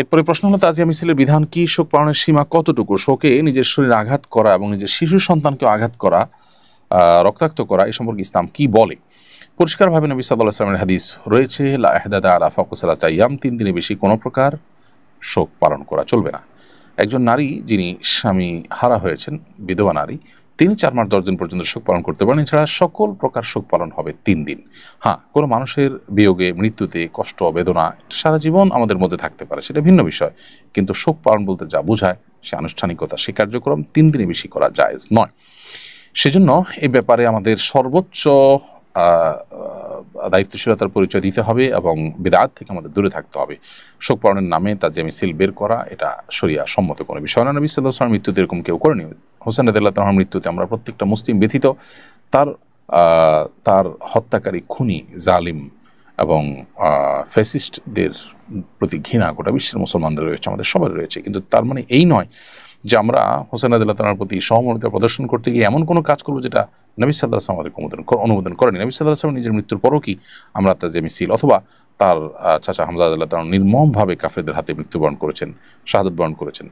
এরপরে প্রশ্ন হলো, তাজিয়া মিছিলের বিধান কি? শোক পালনের সীমা কতটুকু? শোকে নিজের শরীরে আঘাত করা এবং নিজের শিশু সন্তানকে আঘাত করা, রক্তাক্ত করা, এ সম্পর্কে ইসলাম কি বলে? পরিষ্কারভাবে নবী সাল্লাল্লাহু আলাইহি ওয়াসাল্লামের হাদিস রয়েছে, লা ইহদাদা আলা ফাওকা সালাসা আইয়াম, 3 দিনের বেশি কোনো প্রকার শোক পালন করা চলবে না। একজন নারী যিনি স্বামী হারা হয়েছেন, বিধবা নারী, তিনি 4 মাস 10 দিন পর্যন্ত শোক পালন করতে পারেন। এছাড়া সকল প্রকার শোক পালন হবে 3 দিন। হ্যাঁ, কোনো মানুষের বিয়োগে, মৃত্যুতে কষ্ট, বেদনা সারা জীবন আমাদের মধ্যে থাকতে পারে, সেটা ভিন্ন বিষয়। কিন্তু শোক পালন বলতে যা বোঝায়, সে আনুষ্ঠানিকতা, সে কার্যক্রম 3 দিনের বেশি করা জায়েজ নয়। সেজন্য এই ব্যাপারে আমাদের সর্বোচ্চ দায়িত্বশীলতার পরিচয় দিতে হবে এবং বিদআত থেকে আমাদের দূরে থাকতে হবে। শোক পালনের নামে তাজিয়া মিছিল বের করা, এটা শরিয়া সম্মত কোনো বিষয় না। নবী সাল্লাল্লাহু আলাইহি ওয়াসাল্লাম মৃত্যুতে এরকম কেউ করেনি। হোসেন রাদিয়াল্লাহু তাআলার মৃত্যুতে আমরা প্রত্যেকটা মুসলিম ব্যথিত। তার হত্যাকারী, খুনি, জালিম এবং ফ্যাসিস্টদের প্রতি ঘৃণা গোটা বিশ্বের মুসলমানদের রয়েছে, আমাদের সবার রয়েছে। কিন্তু তার মানে এই নয় যে আমরা হোসেন রাদিয়াল্লাহু তাআলার প্রতি সহমর্মিতা প্রদর্শন করতে গিয়ে এমন কোনো কাজ করবো যেটা নবী সাল্লাল্লাহু আলাইহি ওয়াসাল্লাম আমাদেরকে অনুমোদন করেনি। নবী সাল্লাল্লাহু আলাইহি ওয়াসাল্লাম নিজের মৃত্যুর পরও কি আমরা তাজিয়া মিছিল, অথবা তার চাচা হামজা রাদিয়াল্লাহু তাআলা নির্মমভাবে কাফেরদের হাতে মৃত্যুবরণ করেছেন, শাহাদাত বরণ করেছেন,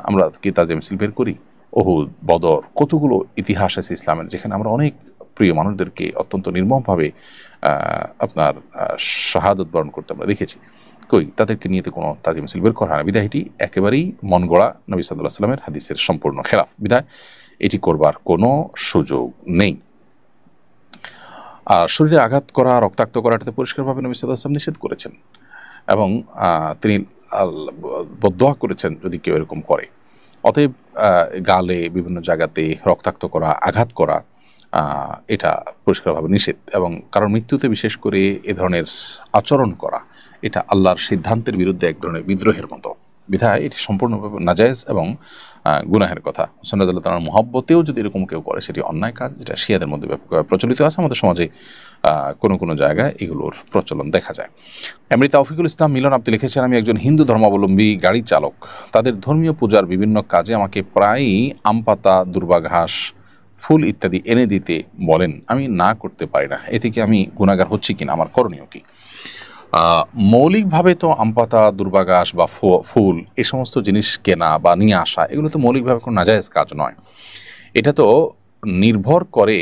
আমরা কি তাজিয়া মিছিল বের করি? উহুদ, বদর, কতগুলো ইতিহাস আছে ইসলামের, যেখানে আমরা অনেক প্রিয় মানুষদেরকে অত্যন্ত নির্মমভাবে আপনার শাহাদাত বরণ করতে আমরা দেখেছি। কই তাদেরকে নিয়ে তো কোনো তাজিয়া মিছিল বের করা হয় না। বিধায় এটি একেবারেই মন গড়া, নবী সাল্লাল্লাহু আলাইহি ওয়াসাল্লামের হাদিসের সম্পূর্ণ খেলাফ। বিধায় এটি করবার কোনো সুযোগ নেই। আর শরীরে আঘাত করা, রক্তাক্ত করা, এটাতে পরিষ্কারভাবে নবী সাল্লাল্লাহু আলাইহি ওয়াসাল্লাম নিষেধ করেছেন এবং তিনি বদদোয়া করেছেন যদি কেউ এরকম করে। অতএব গালে বিভিন্ন জায়গাতে রক্তাক্ত করা, আঘাত করা, এটা পরিষ্কারভাবে নিষেধ। এবং কারণ মৃত্যুতে বিশেষ করে এ ধরনের আচরণ করা, এটা আল্লাহর সিদ্ধান্তের বিরুদ্ধে এক ধরনের বিদ্রোহের মতো। বিধায় এটি সম্পূর্ণভাবে নাজায়েজ এবং গুনাহের কথা। হোসেন রাদিয়াল্লাহু তাআলার মহব্বতেও যদি এরকম কেউ করে, সেটি অন্যায় কাজ, যেটা শিয়াদের মধ্যে ব্যাপকভাবে প্রচলিত আছে। আমাদের সমাজে কোনো কোনো জায়গায় এগুলোর প্রচলন দেখা যায়। এমনি তাওফিকুল ইসলাম মিলন আপনি লিখেছেন, আমি একজন হিন্দু ধর্মাবলম্বী গাড়ি চালক। তাদের ধর্মীয় পূজার বিভিন্ন কাজে আমাকে প্রায়ই আম পাতা, দুর্বা ঘাস, ফুল ইত্যাদি এনে দিতে বলেন। আমি না করতে পারি না। এ থেকে আমি গুনাহগার হচ্ছি কিনা, আমার করণীয় কি? মৌলিকভাবে তো আম পাতা, দুর্বা ঘাস বা ফুল, এই সমস্ত জিনিস কেনা বা নিয়ে আসা, এগুলো তো মৌলিকভাবে কোনো নাজায়েজ কাজ নয়। এটা তো নির্ভর করে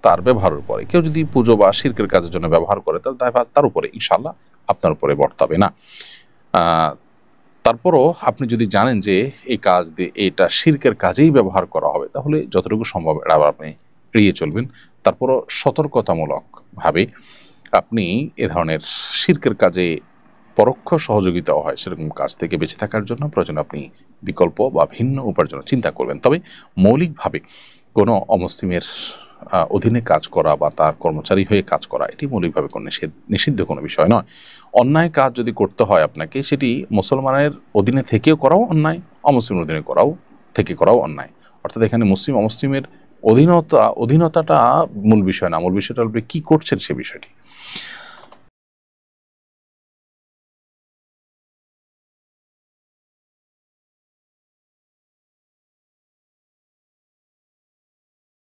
তার ব্যবহারের উপরে। কেউ যদি পুজো বা শিরকের কাজের জন্য ব্যবহার করে, তাহলে তার উপরে ইনশাআল্লাহ আপনার উপরে বর্তাবে না। তারপরও আপনি যদি জানেন যে এই কাজ দিয়ে এটা শিরকের কাজেই ব্যবহার করা হবে, তাহলে যতটুকু সম্ভব এটা আপনি এড়িয়ে চলবেন। তারপরও সতর্কতামূলকভাবে আপনি এ ধরনের শিরকের কাজে পরোক্ষ সহযোগিতাও হয় সেরকম কাজ থেকে বেঁচে থাকার জন্য প্রয়োজন আপনি বিকল্প বা ভিন্ন উপার্জনের চিন্তা করবেন। তবে মৌলিকভাবে কোনো অমুসলিমের অধীনে কাজ করা বা তার কর্মচারী হয়ে কাজ করা, এটি মৌলিকভাবে কোনো নিষিদ্ধ কোনো বিষয় নয়। অন্যায় কাজ যদি করতে হয় আপনাকে, সেটি মুসলমানের অধীনে থেকেও করাও অন্যায়, অমুসলিমের অধীনে করাও অন্যায়। অর্থাৎ এখানে মুসলিম অমুসলিমের অধীনতাটা মূল বিষয় না, মূল বিষয়টা আপনি কী করছেন সে বিষয়টি।